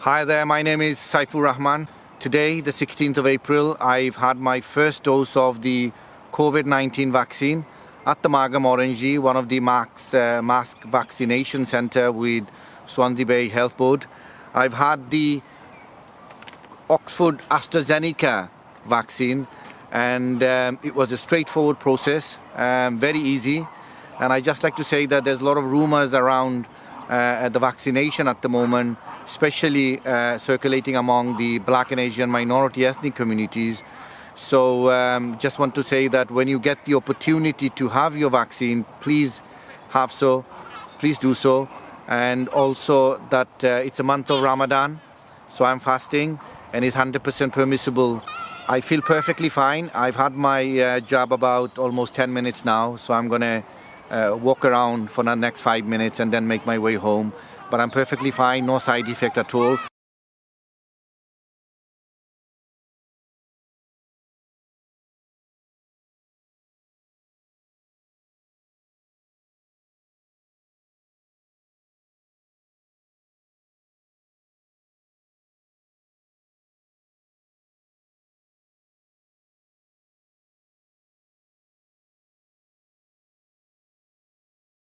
Hi there, my name is Saifur Rahaman. Today, the 16th of April, I've had my first dose of the COVID-19 vaccine at the Magam Orange, one of the mask vaccination centre with Swansea Bay Health Board. I've had the Oxford AstraZeneca vaccine, and it was a straightforward process, very easy. And I just like to say that there's a lot of rumours around the vaccination at the moment, especially circulating among the Black and Asian minority ethnic communities. So just want to say that when you get the opportunity to have your vaccine, please do so. And also that it's a month of Ramadan, so I'm fasting and it's 100% permissible. I feel perfectly fine. I've had my jab about almost 10 minutes now, so I'm going to walk around for the next 5 minutes and then make my way home. But I'm perfectly fine, no side effect at all.